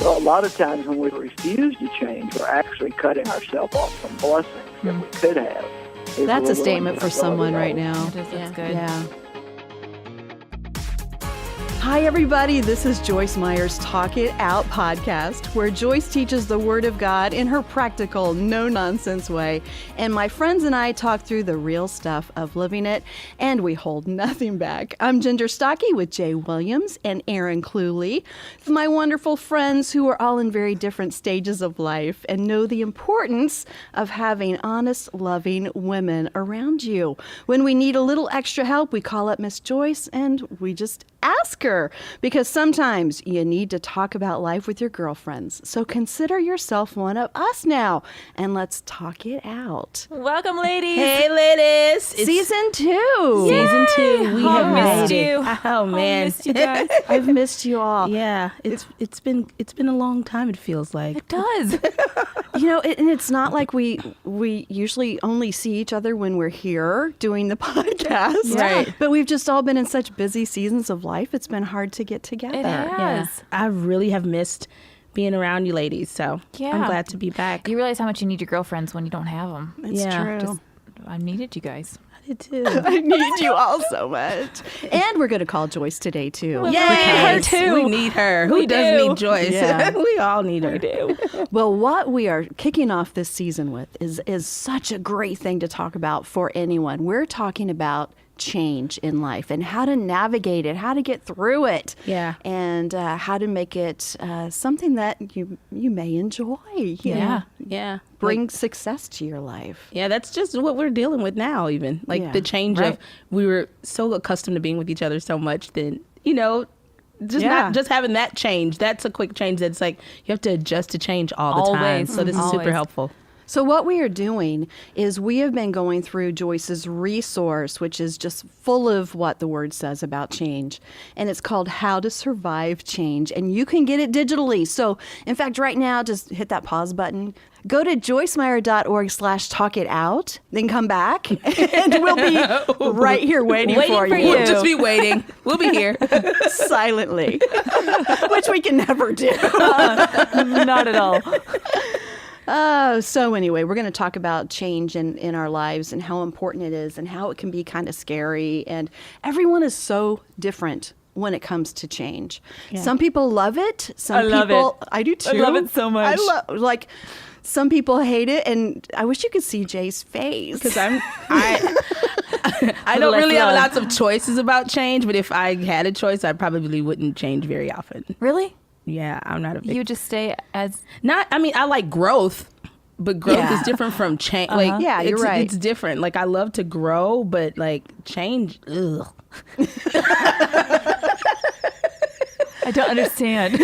So a lot of times when we refuse to change, we're actually cutting ourselves off from blessings that we could have. That's a statement for someone right now. That's good. Yeah. Hi, everybody. This is Joyce Meyer's Talk It Out podcast, where Joyce teaches the Word of God in her practical, no-nonsense way. And my friends and I talk through the real stuff of living it, and we hold nothing back. I'm Ginger Stocky with Jay Williams and Aaron Cluley, my wonderful friends who are all in very different stages of life and know the importance of having honest, loving women around you. When we need a little extra help, we call up Miss Joyce and we just ask her, because sometimes you need to talk about life with your girlfriends. So consider yourself one of us now, and let's talk it out. Welcome, ladies. Hey, ladies. Season 2. Season 2. We have missed made you. it. Oh, man. Missed you guys. I've missed you all. Yeah, it's been a long time, it feels like. It does. You know, and it's not like we usually only see each other when we're here doing the podcast. Right. But we've just all been in such busy seasons of life. It's been hard to get together. It has. Yeah. I really have missed being around you ladies, so Yeah. I'm glad to be back. You realize how much you need your girlfriends when you don't have them. It's Yeah. true. I needed you guys. I did too. I need you all so much. And we're going to call Joyce today, too. Well, Yay! her too. We need her. Who We doesn't do. need Joyce? Yeah. We all need her. We do. Well, what we are kicking off this season with is such a great thing to talk about for anyone. We're talking about change in life and how to navigate it, how to get through it, Yeah. and how to make it something that you may enjoy. you know, Yeah. bring success to your life. Yeah, that's just what we're dealing with now, even. Like Yeah. the change Right. of, we were so accustomed to being with each other so much, then, you know, just Yeah. not just having that change. That's a quick change that's like, you have to adjust to change all the time. Always. So this is super Always. helpful. So what we are doing is we have been going through Joyce's resource, which is just full of what the word says about change. And it's called How to Survive Change. And you can get it digitally. So in fact, right now, just hit that pause button. Go to joycemeyer.org/talkitout, then come back, and we'll be right here waiting for you. We'll just be waiting. We'll be here. Silently, which we can never do. Not at all. So anyway, we're going to talk about change in our lives and how important it is and how it can be kind of scary. And everyone is so different when it comes to change. Yeah. Some people love it. Some I love people, it. I do too. I love it so much. Like, some people hate it. And I wish you could see Jay's face. Because I don't really have lots of choices about change, but if I had a choice, I probably wouldn't change very often. Really? Yeah, I'm not a big... You just stay as... I mean, I like growth, but growth Yeah. is different from change. Like, Yeah, you're right. It's different. Like, I love to grow, but like change, ugh. I don't understand.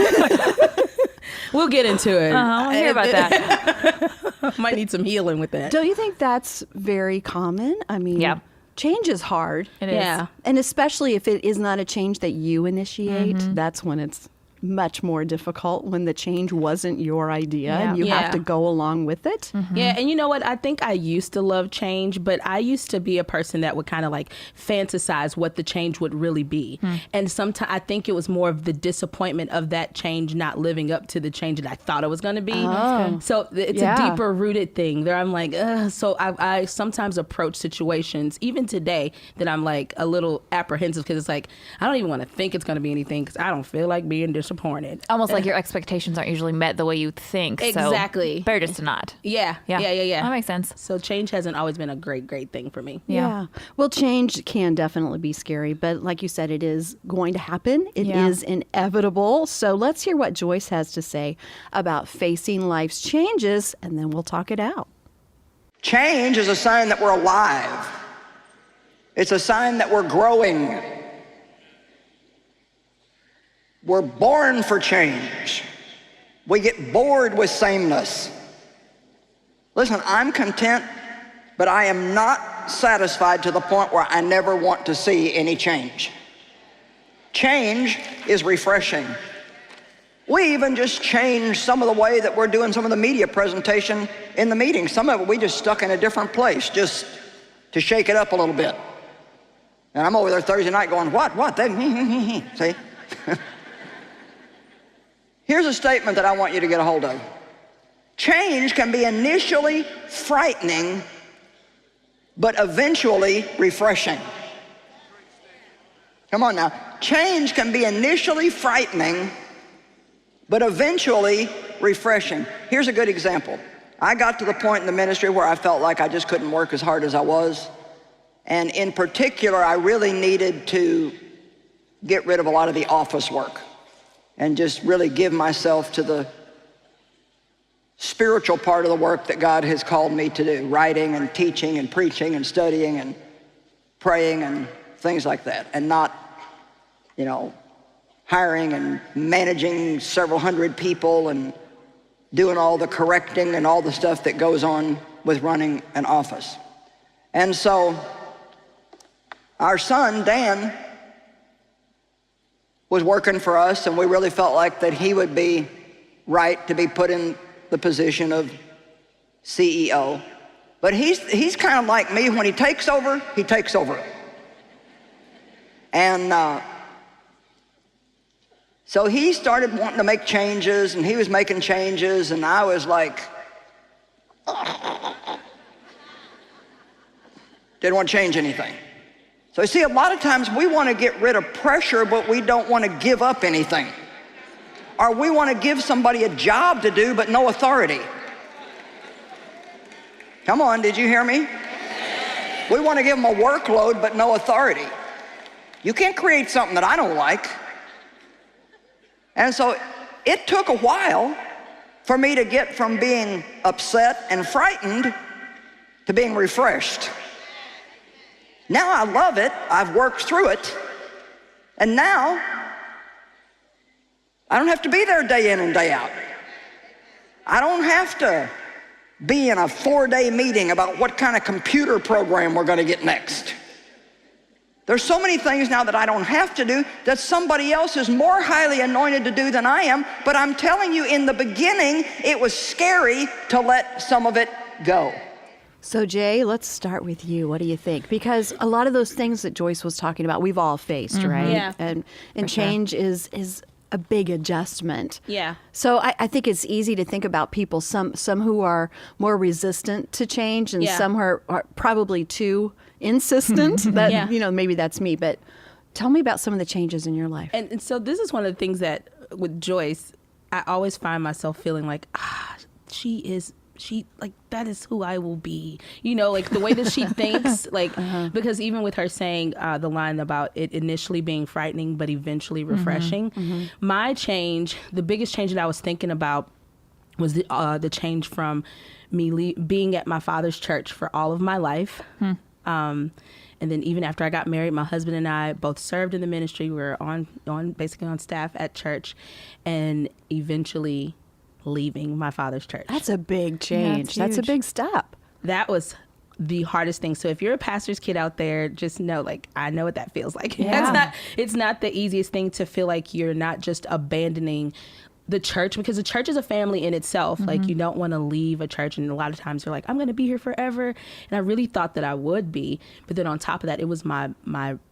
We'll get into it. I'll hear about that. Might need some healing with that. Don't you think that's very common? I mean, Yeah. change is hard. It is. Yeah. And especially if it is not a change that you initiate, that's when it's much more difficult, when the change wasn't your idea and you have Yeah. to go along with it. Yeah, and you know what? I think I used to love change, but I used to be a person that would kind of like fantasize what the change would really be. And sometimes I think it was more of the disappointment of that change not living up to the change that I thought it was going to be. So it's Yeah. a deeper rooted thing there. I'm like, ugh. So I sometimes approach situations, even today, that I'm like a little apprehensive because it's like, I don't even want to think it's going to be anything because I don't feel like being disappointed. Almost like your expectations aren't usually met the way you think. Exactly. So better just to not. Yeah. Yeah. Yeah. That makes sense. So change hasn't always been a great thing for me. Yeah. Well, change can definitely be scary, but like you said, it is going to happen. It is Yeah. inevitable. So let's hear what Joyce has to say about facing life's changes, and then we'll talk it out. Change is a sign that we're alive. It's a sign that we're growing. We're born for change. We get bored with sameness. Listen, I'm content, but I am not satisfied to the point where I never want to see any change. Change is refreshing. We even just changed some of the way that we're doing some of the media presentation in the meeting. Some of it we just stuck in a different place just to shake it up a little bit. And I'm over there Thursday night going, what? They, see? Here's a statement that I want you to get a hold of. Change can be initially frightening, but eventually refreshing. Come on now. Change can be initially frightening, but eventually refreshing. Here's a good example. I got to the point in the ministry where I felt like I just couldn't work as hard as I was. And in particular, I really needed to get rid of a lot of the office work and just really give myself to the spiritual part of the work that God has called me to do, writing and teaching and preaching and studying and praying and things like that, and not, hiring and managing several hundred people and doing all the correcting and all the stuff that goes on with running an office. And so our son, Dan, was working for us, and we really felt like that he would be right to be put in the position of CEO. But he's kind of like me. When he takes over, he takes over. And so he started wanting to make changes, and he was making changes, and I was like, didn't want to change anything. So you see, a lot of times we want to get rid of pressure, but we don't want to give up anything. Or we want to give somebody a job to do, but no authority. Come on, did you hear me? We want to give them a workload, but no authority. You can't create something that I don't like. And so it took a while for me to get from being upset and frightened to being refreshed. Now I love it. I've worked through it. And now I don't have to be there day in and day out. I don't have to be in a 4-day meeting about what kind of computer program we're going to get next. There's so many things now that I don't have to do that somebody else is more highly anointed to do than I am. But I'm telling you, in the beginning, it was scary to let some of it go. So Jay, let's start with you. What do you think? Because a lot of those things that Joyce was talking about, we've all faced, right? Yeah. And change is a big adjustment. Yeah. So I think it's easy to think about people, some who are more resistant to change, and some who are probably too insistent. That maybe that's me. But tell me about some of the changes in your life. And so this is one of the things that with Joyce, I always find myself feeling like, that is who I will be, like the way that she thinks, like, because even with her saying the line about it initially being frightening, but eventually refreshing, my change, the biggest change that I was thinking about was the change from me being at my father's church for all of my life. And then even after I got married, my husband and I both served in the ministry. We were basically on staff at church, and eventually leaving my father's church. That's a big change. That's a big step. That was the hardest thing. So if you're a pastor's kid out there, just know, like, I know what that feels like. Yeah. It's not the easiest thing to feel like you're not just abandoning the church, because the church is a family in itself. Like, you don't want to leave a church, and a lot of times you're like, I'm going to be here forever. And I really thought that I would be, but then on top of that, it was my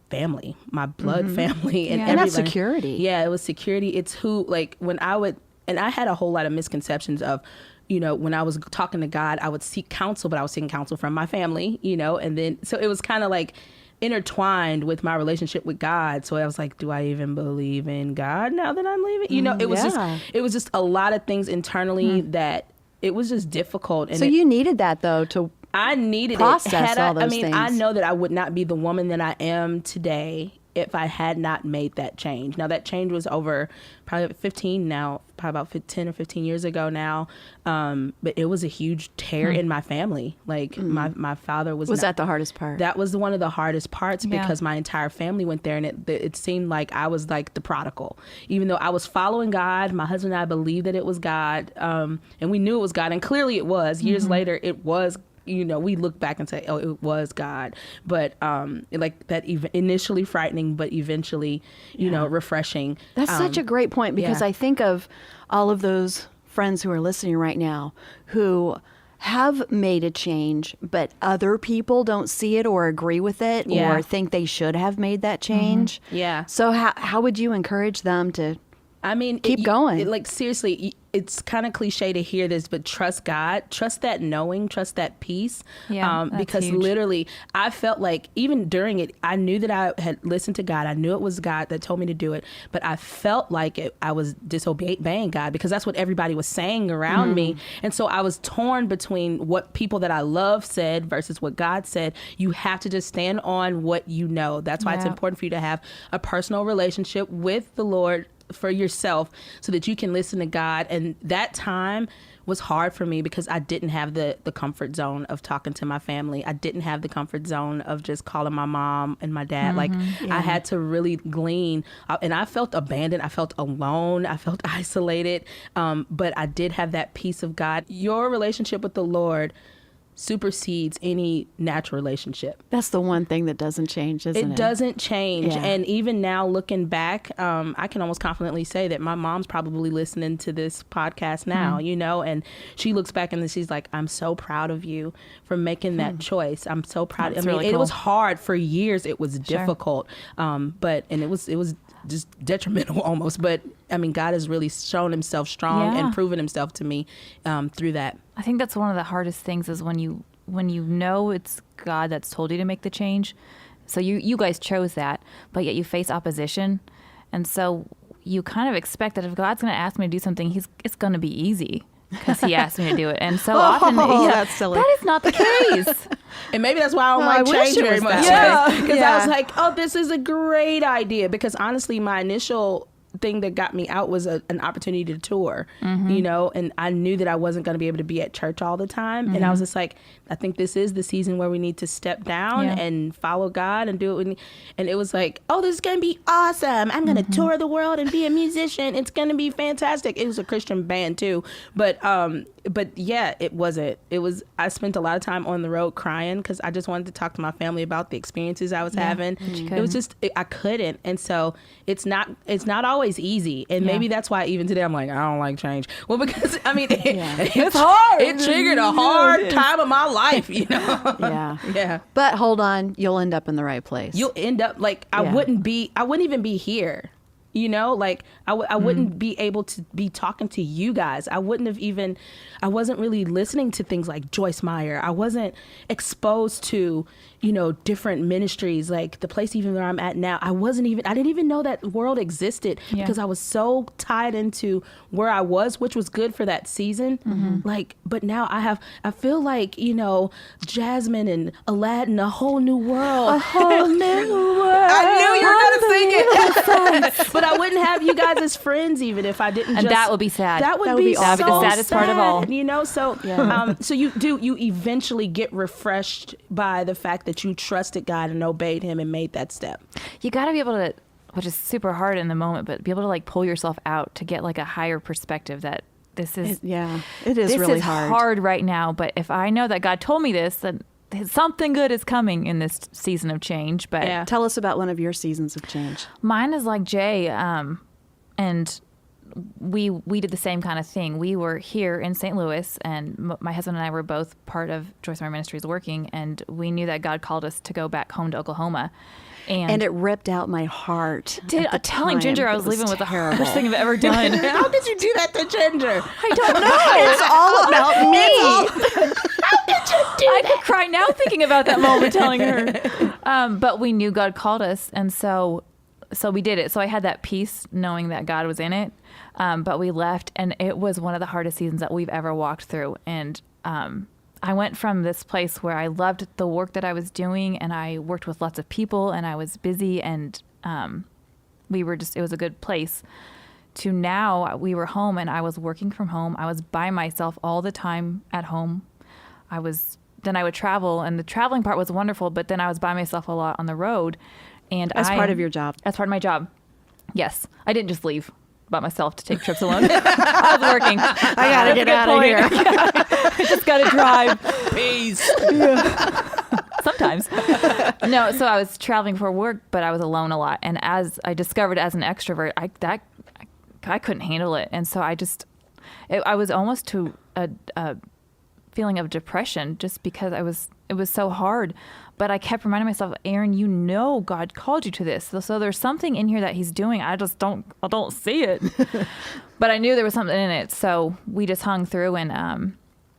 family, my blood family, and that's security. Yeah, it was security. It's who, like, when I would. And I had a whole lot of misconceptions of, when I was talking to God, I would seek counsel, but I was seeking counsel from my family, and then, so it was kind of like intertwined with my relationship with God. So I was like, do I even believe in God now that I'm leaving? It was just a lot of things internally that it was just difficult. And so you needed that, though, I needed process all those things. I know that I would not be the woman that I am today if I had not made that change. Now, that change was over probably 10 or 15 years ago now. But it was a huge tear in my family. Like, my father was that the hardest part? That was one of the hardest parts, because my entire family went there, and it seemed like I was like the prodigal. Even though I was following God, my husband and I believed that it was God. And we knew it was God, and clearly it was. Years later, it was. We look back and say, oh, it was God. But like that initially frightening, but eventually, refreshing. That's such a great point, because I think of all of those friends who are listening right now who have made a change, but other people don't see it or agree with it or think they should have made that change. Yeah. So how would you encourage them to I mean, Keep going. Like, seriously, it's kind of cliche to hear this, but trust God, trust that knowing, trust that peace. Yeah, that's because huge. literally I felt like even during it, I knew that I had listened to God. I knew it was God that told me to do it, but I felt like I was disobeying God because that's what everybody was saying around me. And so I was torn between what people that I love said versus what God said. You have to just stand on what you know. That's why it's Yeah. important for you to have a personal relationship with the Lord for yourself so that you can listen to God. And that time was hard for me because I didn't have the comfort zone of talking to my family. I didn't have the comfort zone of just calling my mom and my dad. Like I had to really glean, and I felt abandoned. I felt alone. I felt isolated. But I did have that peace of God. Your relationship with the Lord supersedes any natural relationship. That's the one thing that doesn't change, isn't it? It doesn't change. Yeah. And even now looking back, I can almost confidently say that my mom's probably listening to this podcast now, you know, and she looks back and she's like, I'm so proud of you for making that choice. I'm so proud. That's I mean, really it cool. was hard for years. It was difficult. But it was just detrimental almost. But I mean, God has really shown himself strong Yeah. and proven himself to me through that. I think that's one of the hardest things is when you know it's God that's told you to make the change. So you guys chose that, but yet you face opposition. And so you kind of expect that if God's going to ask me to do something, it's going to be easy because he asked me to do it. And so often, that's silly. that is not the case. And maybe that's why I don't I like wish change it very was much. that way. Because I Yeah. was like, oh, this is a great idea. Because honestly, my initial thing that got me out was an opportunity to tour, you know, and I knew that I wasn't going to be able to be at church all the time. And I was just like, I think this is the season where we need to step down Yeah. and follow God and do it. And it was like, oh, this is going to be awesome. I'm going to tour the world and be a musician. It's going to be fantastic. It was a Christian band too. But yeah, it wasn't. I spent a lot of time on the road crying because I just wanted to talk to my family about the experiences I was having. It was just, I couldn't. And so it's not always easy. And maybe that's why even today I'm like, I don't like change. Well, because I mean, it's hard. It triggered a hard time of my life, you know? Yeah. Yeah. But hold on, you'll end up in the right place. You'll end up like, I wouldn't even be here. You know, like I wouldn't be able to be talking to you guys. I wasn't really listening to things like Joyce Meyer. I wasn't exposed to, you know, different ministries, like the place even where I'm at now. I didn't even know that world existed because I was so tied into where I was, which was good for that season. Like, but now I feel like, you know, Jasmine and Aladdin, a whole new world. A whole new world. I knew you were going to sing it. But I wouldn't have you guys as friends even if I didn't. And that would be sad. That would That be would be so awful. That would be the saddest part of all. You know, so so you eventually get refreshed by the fact that you trusted God and obeyed him and made that step. You got to be able to, which is super hard in the moment, but be able to like pull yourself out to get like a higher perspective that this is it is this really is hard. hard right now. But if I know that God told me this, then something good is coming in this season of change. But Yeah. Tell us about one of your seasons of change. mine is like Jay, and we did the same kind of thing. We were here in St. Louis, and my husband and I were both part of Joyce Meyer Ministries working, and we knew that God called us to go back home to Oklahoma. And it ripped out my heart. did at the telling time. Ginger I It was leaving was the terrible. hardest thing I've ever done. How did you do that to Ginger? I don't know. It's all about me. I could cry now thinking about that moment telling her. But we knew God called us, and so we did it. So I had that peace knowing that God was in it. But we left, and it was one of the hardest seasons that we've ever walked through. And I went from this place where I loved the work that I was doing, and I worked with lots of people, and I was busy, and it was a good place, to now we were home, and I was working from home. I was by myself all the time at home. Then I would travel, and the traveling part was wonderful, but then I was by myself a lot on the road. And As part of your job. As part of my job. Yes. I didn't just leave by myself to take trips alone. I was working. I gotta get out of here. I just gotta drive. Peace. Sometimes. No, so I was traveling for work, but I was alone a lot. And as I discovered as an extrovert, I couldn't handle it. And so I was almost to a feeling of depression just because it was so hard. But I kept reminding myself, Aaron, you know God called you to this. So there's something in here that he's doing. I don't see it. But I knew there was something in it. So we just hung through, and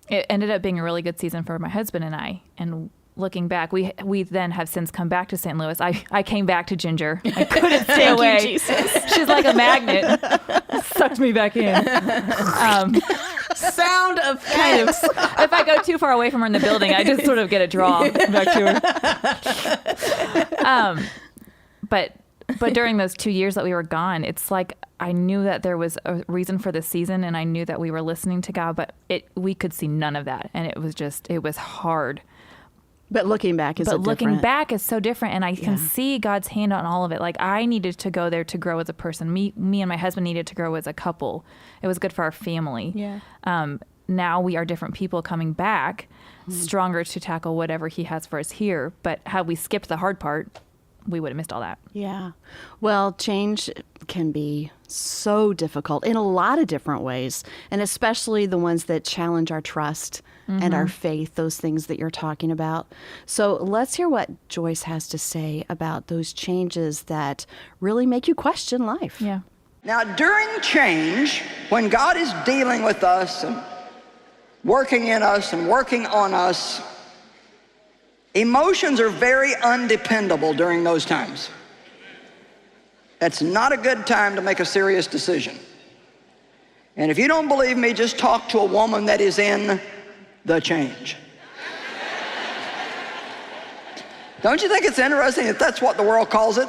it ended up being a really good season for my husband and I. And looking back, we then have since come back to St. Louis. I came back to Ginger. I couldn't stay away. She's like a magnet. Sucked me back in. Sound effects. If I go too far away from her in the building, I just sort of get a draw back to her. But during those 2 years that we were gone, it's like I knew that there was a reason for this season, and I knew that we were listening to God, but we could see none of that, and it was hard. But looking back is so different, and I can see God's hand on all of it. Like, I needed to go there to grow as a person. Me and my husband needed to grow as a couple. It was good for our family. Yeah. Now we are different people coming back, stronger to tackle whatever he has for us here. But had we skipped the hard part, we would have missed all that. Yeah. Well, change can be so difficult in a lot of different ways, and especially the ones that challenge our trust and our faith, those things that you're talking about. So let's hear what Joyce has to say about those changes that really make you question life. Yeah. Now, during change, when God is dealing with us and working in us and working on us, emotions are very undependable during those times. That's not a good time to make a serious decision. And if you don't believe me, just talk to a woman that is in the change. Don't you think it's interesting that that's what the world calls it?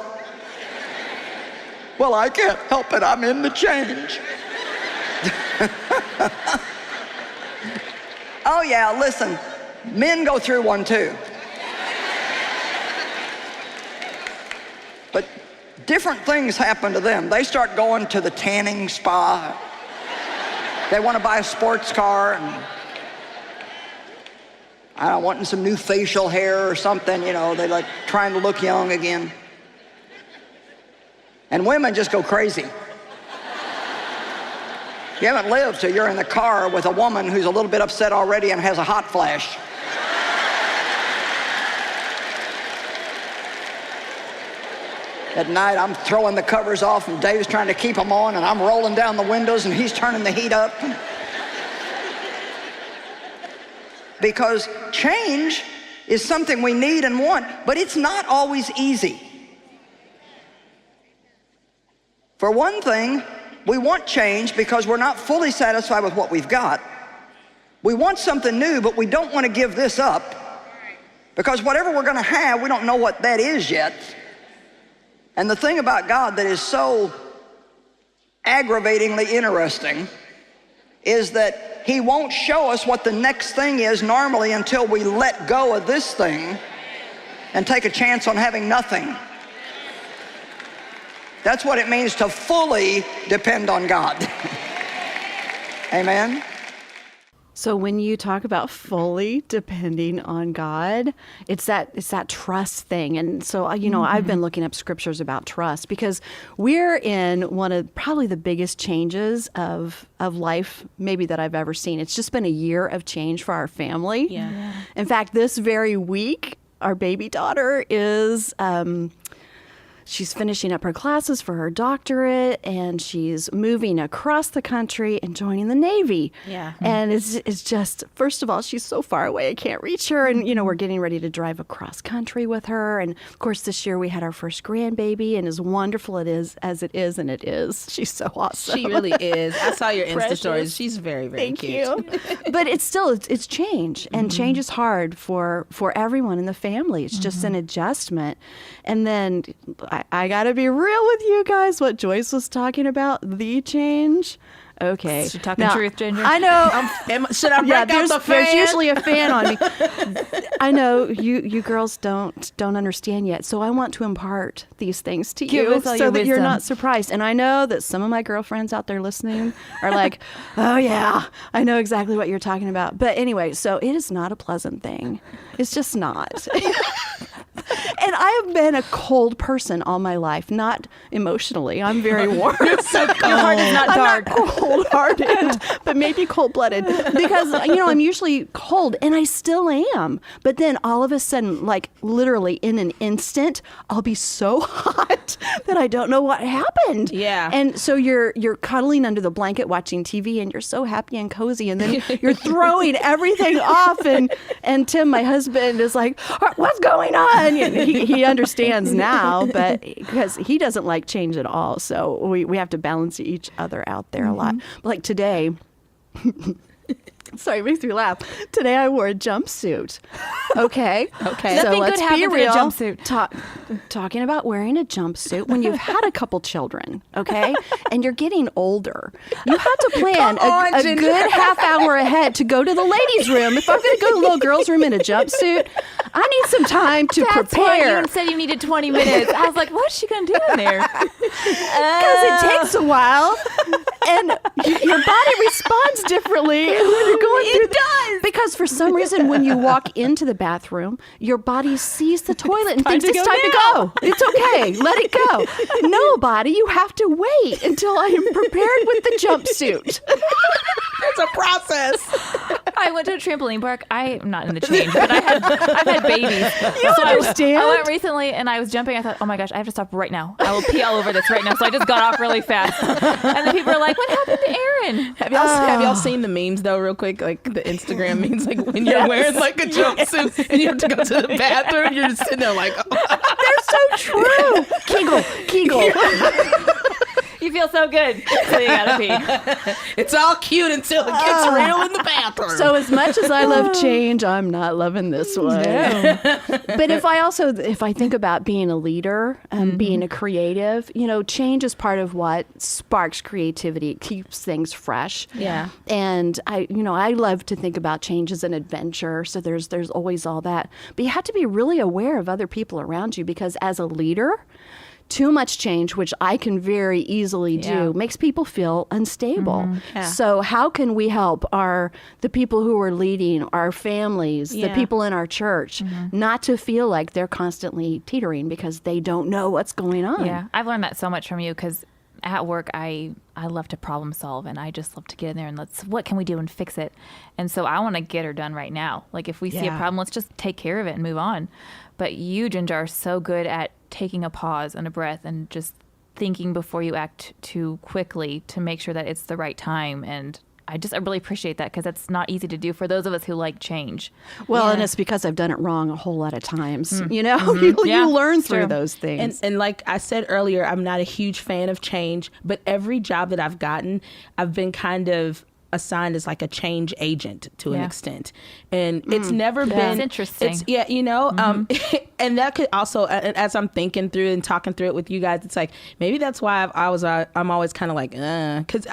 Well, I can't help it. I'm in the change. Oh, yeah, listen, men go through one too. But different things happen to them. They start going to the tanning spa. They want to buy a sports car, and I don't want some new facial hair or something, you know, they like trying to look young again. And women just go crazy. You haven't lived till you're in the car with a woman who's a little bit upset already and has a hot flash. At night, I'm throwing the covers off, and Dave's trying to keep them on, and I'm rolling down the windows, and he's turning the heat up. Because change is something we need and want, but it's not always easy. For one thing, we want change because we're not fully satisfied with what we've got. We want something new, but we don't want to give this up, because whatever we're going to have, we don't know what that is yet. And the thing about God that is so aggravatingly interesting is that he won't show us what the next thing is normally until we let go of this thing and take a chance on having nothing. That's what it means to fully depend on God. Amen? So when you talk about fully depending on God, it's that trust thing. And so, you know, I've been looking up scriptures about trust, because we're in one of probably the biggest changes of life maybe that I've ever seen. It's just been a year of change for our family. Yeah. In fact, this very week, our baby daughter is she's finishing up her classes for her doctorate, and she's moving across the country and joining the Navy. Yeah. And it's just, first of all, she's so far away, I can't reach her. And, you know, we're getting ready to drive across country with her. And of course, this year we had our first grandbaby, and as wonderful it is, and it is, she's so awesome. She really is. I saw your Insta Precious. stories. She's very, very Thank cute. you. But it's still, it's change. And change is hard for everyone in the family. It's just an adjustment. And then I got to be real with you guys, what Joyce was talking about, the change. Okay. She's talking truth, Ginger. I know. Should I break out the fan? There's usually a fan on me. I know you girls don't understand yet, so I want to impart these things to Give you us all so your that you're wisdom. not surprised. And I know that some of my girlfriends out there listening are like, oh yeah, I know exactly what you're talking about. But anyway, so it is not a pleasant thing. It's just not. And I have been a cold person all my life, not emotionally. I'm very warm. Your heart is not dark. I'm not cold-hearted, but maybe cold-blooded. Because, I'm usually cold, and I still am. But then all of a sudden, like literally in an instant, I'll be so hot that I don't know what happened. Yeah. And so you're cuddling under the blanket watching TV, and you're so happy and cozy, and then you're throwing everything off. And Tim, my husband, is like, what's going on? He understands now, but because he doesn't like change at all. So we have to balance each other out there a lot. But like today, sorry, it makes me laugh. Today I wore a jumpsuit. Okay. Okay. So Nothing let's good be happens in a real. jumpsuit. Talking about wearing a jumpsuit when you've had a couple children, okay, and you're getting older, you have to plan a good half hour ahead to go to the ladies' room. If I'm going to go to the little girls' room in a jumpsuit, I need some time to That's why prepare. you said you needed 20 minutes. I was like, what's she going to do in there? Because it takes a while, and your body responds differently when you're going through. It does. Because for some reason, when you walk into the bathroom, your body sees the toilet and thinks it's time to go. It's okay. Let it go. No, body, you have to wait until I am prepared with the jumpsuit. It's a process. I went to a trampoline park. I'm not in the change, but I've had babies. You understand? I went recently and I was jumping. I thought, oh my gosh, I have to stop right now. I will pee all over this right now. So I just got off really fast. And then people are like, what happened to Aaron? Have y'all seen the memes though, real quick? Like the Instagram memes, like when you're wearing like a jumpsuit and you have to go to the bathroom, you're just sitting there like, oh. They're so true. Kegel. You feel so good. So you gotta pee. It's all cute until it gets real in the bathroom. So as much as I love change, I'm not loving this one. But if I think about being a leader and being a creative, change is part of what sparks creativity. It keeps things fresh. Yeah. And I love to think about change as an adventure. So there's always all that. But you have to be really aware of other people around you, because as a leader, too much change, which I can very easily do, makes people feel unstable. Yeah. So how can we help the people who are leading, our families, the people in our church, not to feel like they're constantly teetering because they don't know what's going on? Yeah, I've learned that so much from you, because at work I love to problem solve, and I just love to get in there and what can we do and fix it. And so I want to get her done right now. Like if we see a problem, let's just take care of it and move on. But you, Ginger, are so good at taking a pause and a breath and just thinking before you act too quickly to make sure that it's the right time. And I really appreciate that, because that's not easy to do for those of us who like change. Well, and it's because I've done it wrong a whole lot of times. You Yeah, learn it's through true. those things. And like I said earlier, I'm not a huge fan of change, but every job that I've gotten, I've been kind of assigned as like a change agent to an extent, and it's never been. It's interesting. And that could also, as I'm thinking through and talking through it with you guys, it's like maybe that's why I'm always kind of like, because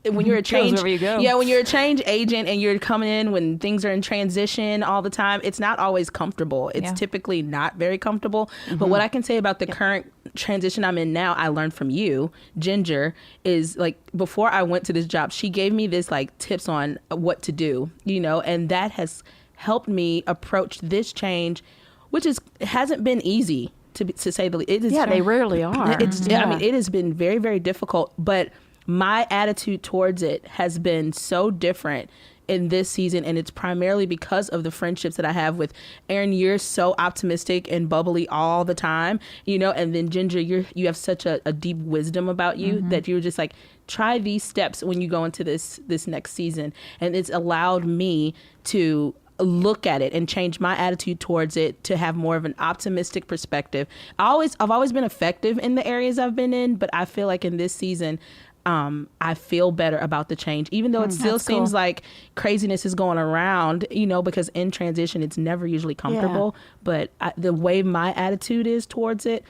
when you're a change, wherever you go. yeah, when you're a change agent and you're coming in when things are in transition all the time, it's not always comfortable. It's typically not very comfortable. But what I can say about the current transition I'm in now, I learned from you, Ginger, is like before I went to this job, she gave me this like tips on what to do, and that has helped me approach this change, which hasn't been easy to say the least. It is, they rarely are. I mean, it has been very, very difficult, but my attitude towards it has been so different in this season, and it's primarily because of the friendships that I have with Aaron. You're so optimistic and bubbly all the time, and then Ginger, you have such a deep wisdom about you that you're just like, try these steps when you go into this next season. And it's allowed me to look at it and change my attitude towards it to have more of an optimistic perspective. I've always been effective in the areas I've been in, but I feel like in this season, I feel better about the change, even though it still seems like craziness is going around, because in transition, it's never usually comfortable. But the way my attitude is towards it,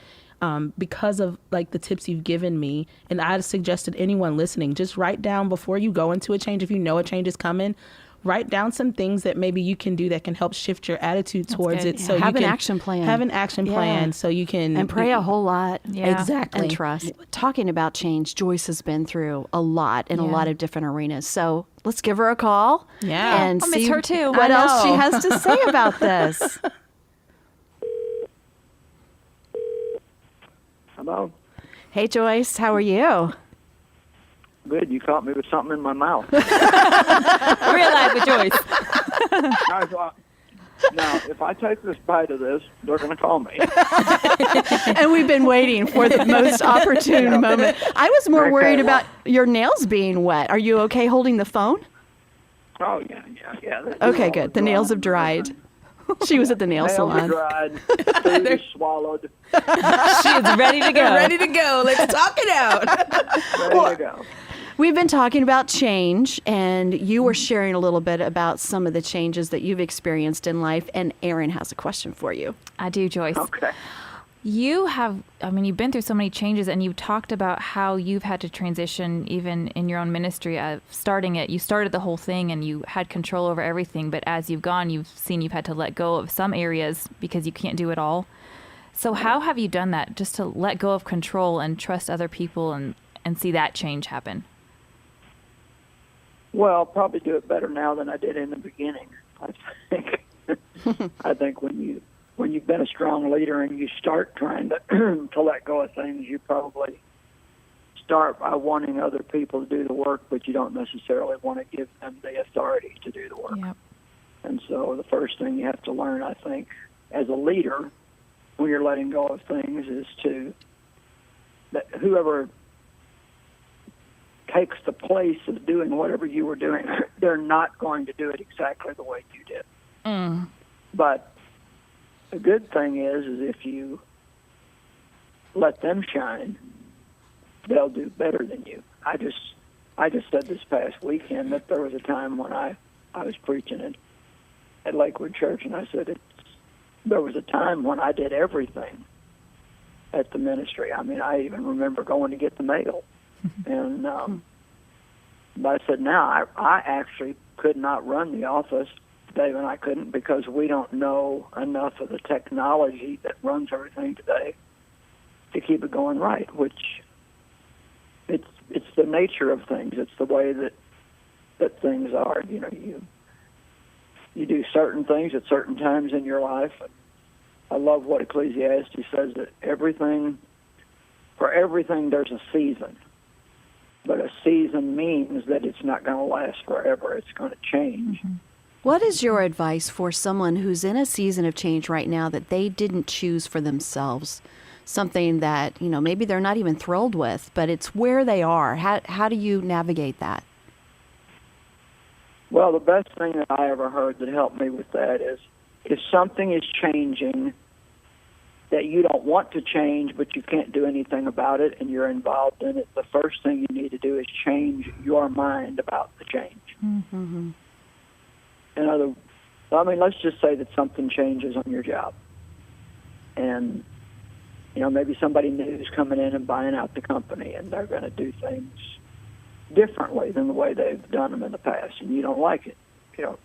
because of like the tips you've given me, and I'd suggested anyone listening, just write down before you go into a change, if you know a change is coming, write down some things that maybe you can do that can help shift your attitude towards it. So have you an can action plan. Have an action plan so you can and pray a whole lot. Yeah. Exactly. And trust. Talking about change, Joyce has been through a lot in a lot of different arenas. So let's give her a call. Yeah. And I'll miss see her too. what I else she know. has to say about this. Hello. Hey, Joyce, how are you? Good. You caught me with something in my mouth. Real life with Joyce. I thought, now, if I take this bite of this, they're going to call me. And we've been waiting for the most opportune moment. I was more worried about your nails being wet. Are you okay holding the phone? Oh, yeah. Okay, good. The nails have dried. She was at the nail Nails are salon. dried. Food is swallowed. She is ready to go. Ready to go. Let's talk it out. Ready to go. We've been talking about change, and you were sharing a little bit about some of the changes that you've experienced in life, and Aaron has a question for you. I do, Joyce. Okay. You've been through so many changes, and you've talked about how you've had to transition even in your own ministry. You started the whole thing and you had control over everything, but as you've gone, you've seen you've had to let go of some areas because you can't do it all. So how have you done that, just to let go of control and trust other people and see that change happen? Well, I'll probably do it better now than I did in the beginning, I think. I think when you've been a strong leader and you start trying to to let go of things, you probably start by wanting other people to do the work, but you don't necessarily want to give them the authority to do the work. Yep. And so the first thing you have to learn, I think, as a leader, when you're letting go of things, is that whoever takes the place of doing whatever you were doing, they're not going to do it exactly the way you did. But the good thing is if you let them shine, they'll do better than you. I just said this past weekend that there was a time when I was preaching at Lakewood Church, and I said there was a time when I did everything at the ministry. I mean, I even remember going to get the mail. And but I said, now I actually could not run the office. Dave and I couldn't, because we don't know enough of the technology that runs everything today to keep it going right, which it's the nature of things. It's the way that things are. You know, you do certain things at certain times in your life. I love what Ecclesiastes says, that for everything there's a season. But a season means that it's not going to last forever. It's going to change. Mm-hmm. What is your advice for someone who's in a season of change right now that they didn't choose for themselves? Something that, maybe they're not even thrilled with, but it's where they are. How do you navigate that? Well, the best thing that I ever heard that helped me with that is, if something is changing that you don't want to change, but you can't do anything about it, and you're involved in it, the first thing you need to do is change your mind about the change. Mm-hmm. Let's just say that something changes on your job. And, maybe somebody new is coming in and buying out the company, and they're going to do things differently than the way they've done them in the past, and you don't like it. You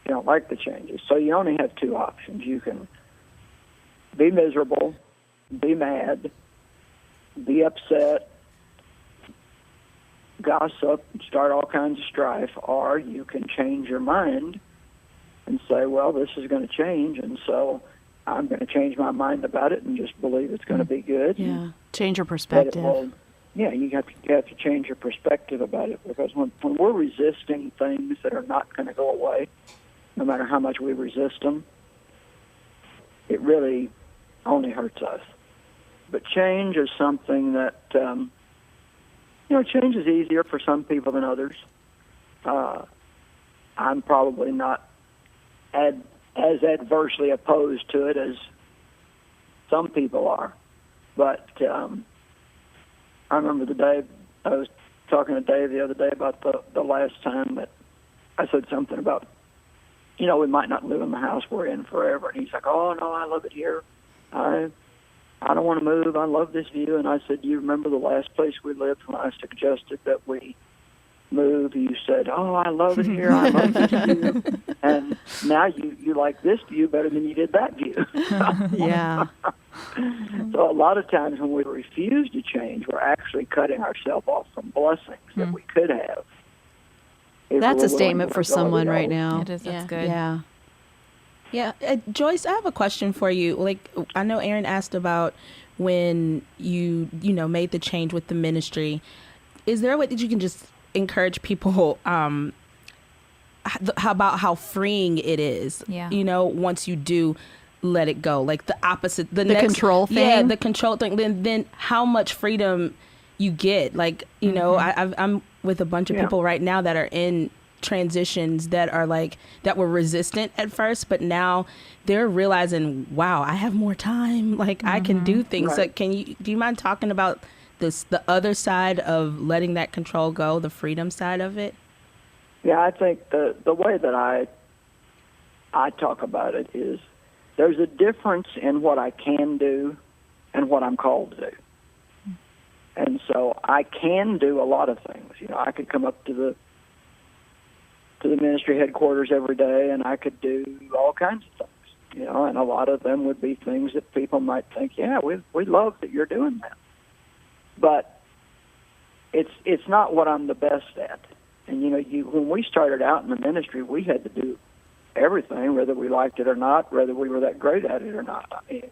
don't like the changes. So you only have two options. You can be miserable, be mad, be upset, gossip, start all kinds of strife, or you can change your mind and say, well, this is going to change, and so I'm going to change my mind about it and just believe it's going to be good. Yeah, change your perspective. You have to change your perspective about it, because when we're resisting things that are not going to go away, no matter how much we resist them, it really only hurts us. But change is something that, change is easier for some people than others. I'm probably not as adversely opposed to it as some people are. But I remember the day I was talking to Dave the other day about the last time that I said something about, we might not live in the house we're in forever. And he's like, oh, no, I love it here. I don't want to move. I love this view. And I said, you remember the last place we lived when I suggested that we move? You said, oh, I love it here. I love this view. And now you like this view better than you did that view. Yeah. So a lot of times when we refuse to change, we're actually cutting ourselves off from blessings that we could have. That's a statement for someone right now. It is. That's good. Yeah. Yeah. Joyce, I have a question for you. Like, I know Aaron asked about when you made the change with the ministry. Is there a way that you can just encourage people about how freeing it is? Yeah. Once you do let it go, like the opposite, the next, control thing. Yeah, the control thing. Then how much freedom you get? Like I'm with a bunch of people right now that are in transitions that are that were resistant at first, but now they're realizing, wow, I have more time. Like I can do things. Right. So do you mind talking about the other side of letting that control go, the freedom side of it? Yeah, I think the way that I talk about it is there's a difference in what I can do and what I'm called to do. And so I can do a lot of things. I could come up to the ministry headquarters every day, and I could do all kinds of things. And a lot of them would be things that people might think, yeah, we love that you're doing that. But it's not what I'm the best at. And when we started out in the ministry, we had to do everything, whether we liked it or not, whether we were that great at it or not. I mean,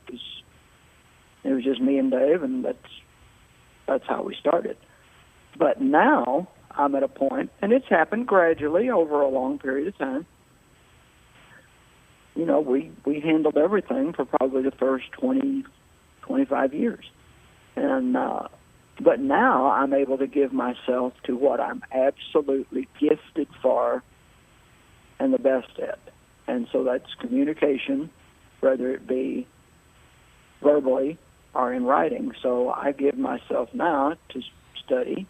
it was just me and Dave, and that's how we started. But now I'm at a point, and it's happened gradually over a long period of time. We handled everything for probably the first 20, 25 years. And but now I'm able to give myself to what I'm absolutely gifted for and the best at. And so that's communication, whether it be verbally or in writing. So I give myself now to study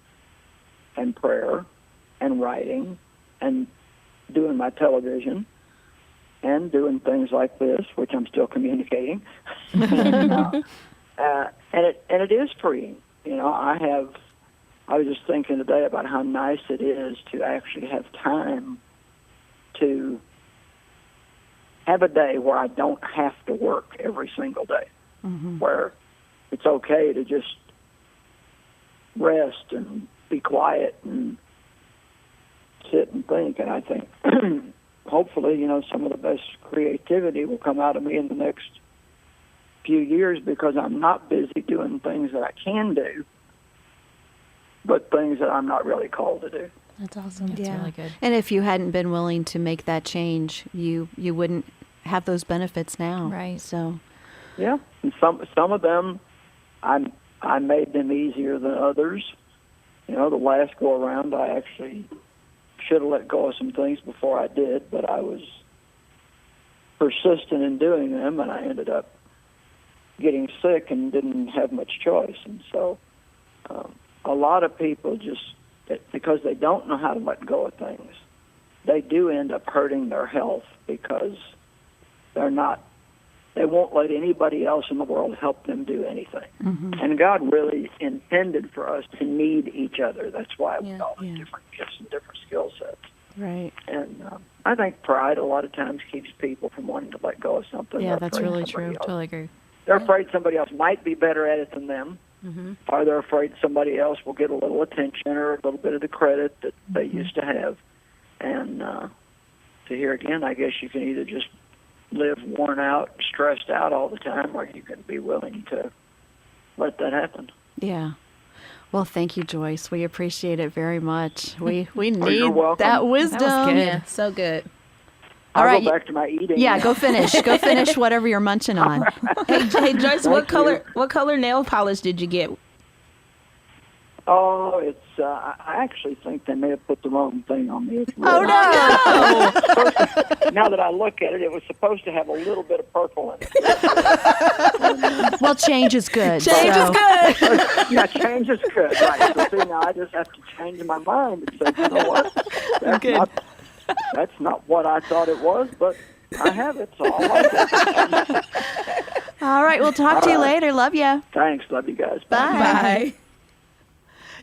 and prayer and writing and doing my television and doing things like this, which I'm still communicating. And it is freeing. I was just thinking today about how nice it is to actually have time to have a day where I don't have to work every single day, where it's okay to just rest and be quiet and sit and think. And I think hopefully, some of the best creativity will come out of me in the next few years because I'm not busy doing things that I can do, but things that I'm not really called to do. That's awesome. That's really good. And if you hadn't been willing to make that change, you wouldn't have those benefits now. Right. So, Yeah, and some of them I made them easier than others. The last go around I actually should have let go of some things before I did, but I was persistent in doing them, and I ended up getting sick and didn't have much choice. And so a lot of people just, because they don't know how to let go of things, they do end up hurting their health because they won't let anybody else in the world help them do anything. And God really intended for us to need each other. That's why we all have different gifts and different skill sets. right. And I think pride a lot of times keeps people from wanting to let go of something. Yeah, They're that's afraid really somebody true. else- Totally agree. They're afraid somebody else might be better at it than them, or they're afraid somebody else will get a little attention or a little bit of the credit that they used to have. And to hear again, I guess you can either just live worn out, stressed out all the time, or you can be willing to let that happen. Yeah. Well, thank you, Joyce. We appreciate it very much. We you're need welcome. that wisdom. good. Yeah, so good. All I'll right. go back to my eating. Yeah, go finish. Go finish whatever you're munching on. Hey Joyce, what Thank you. color nail polish did you get? Oh, it's. I actually think they may have put the wrong thing on me. It's Oh, red. no. Now that I look at it, it was supposed to have a little bit of purple in it. Well, change is good. Change so. is good. Yeah, change is good. Right. So see, now I just have to change my mind and say, you know what? That's not what I thought it was, but I have it, so I like it. All right. We'll talk to you later. Love you. Thanks. Love you guys. Bye.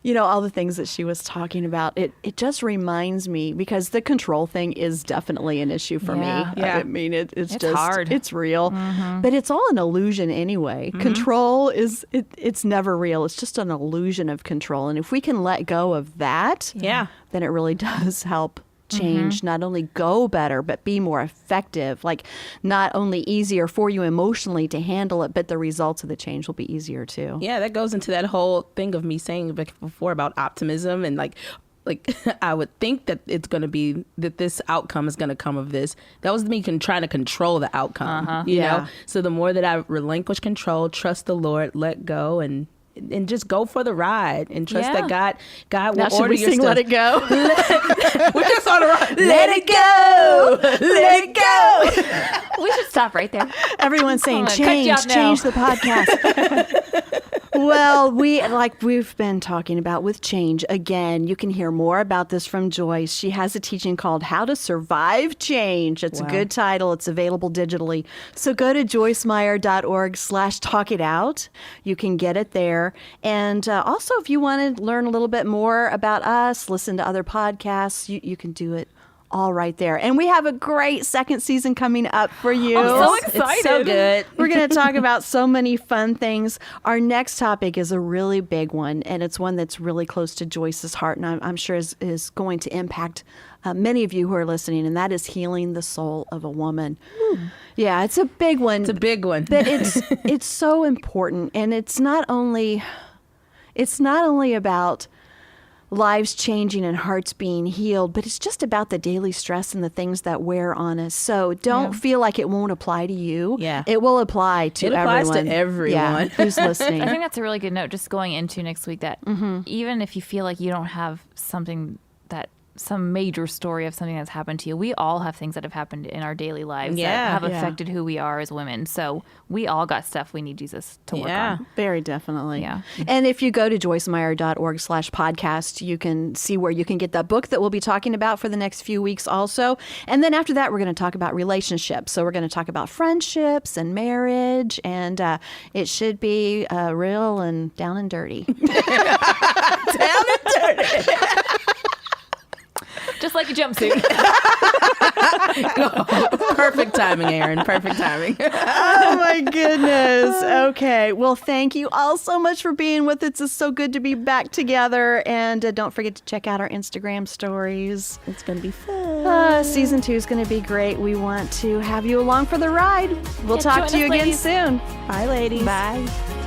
You know, all the things that she was talking about, it just reminds me, because the control thing is definitely an issue for me. Yeah. I mean, it's just hard. It's real. But it's all an illusion anyway. Control it's never real. It's just an illusion of control. And if we can let go of that, Yeah. then it really does help change not only go better, but be more effective. Like not only easier for you emotionally to handle it, but the results of the change will be easier too. Yeah, that goes into that whole thing of me saying before about optimism and like I would think that it's going to be that this outcome is going to come of this. That was me trying to control the outcome, you know? So the more that I relinquish control, trust the Lord, let go, and just go for the ride and trust that God will now, order your sing steps. Let It Go? We're just on the ride. Let it go. Let it go. We should stop right there. Everyone's saying I'm gonna cut you change off now. the podcast. Well, we've been talking about with change. Again, you can hear more about this from Joyce. She has a teaching called How to Survive Change. It's a good title. It's available digitally. So go to joycemeyer.org/talkitout. You can get it there. And also, if you want to learn a little bit more about us, listen to other podcasts, you can do it all right there. And we have a great second season coming up for you. I'm so excited. It's so good. We're going to talk about so many fun things. Our next topic is a really big one, and it's one that's really close to Joyce's heart, and I'm sure is going to impact many of you who are listening, and that is healing the soul of a woman. Yeah, it's a big one. It's a big one. But it's so important, and it's not only about lives changing and hearts being healed, but it's just about the daily stress and the things that wear on us. So don't feel like it won't apply to you. Yeah. It will apply to It everyone. applies to everyone. Yeah, who's listening. I think that's a really good note just going into next week that even if you feel like you don't have something some major story of something that's happened to you, we all have things that have happened in our daily lives that have affected who we are as women. So we all got stuff we need Jesus to work on. Very definitely. Yeah. And if you go to joycemeyer.org/podcast, you can see where you can get that book that we'll be talking about for the next few weeks also. And then after that, we're going to talk about relationships. So we're going to talk about friendships and marriage, and it should be real and down and dirty. Down and dirty. Just like a jumpsuit. Perfect timing, Aaron. Perfect timing. Oh, my goodness. Okay. Well, thank you all so much for being with us. It's so good to be back together. And don't forget to check out our Instagram stories. It's going to be fun. Season 2 is going to be great. We want to have you along for the ride. We'll talk to you again soon. Bye, ladies. Bye.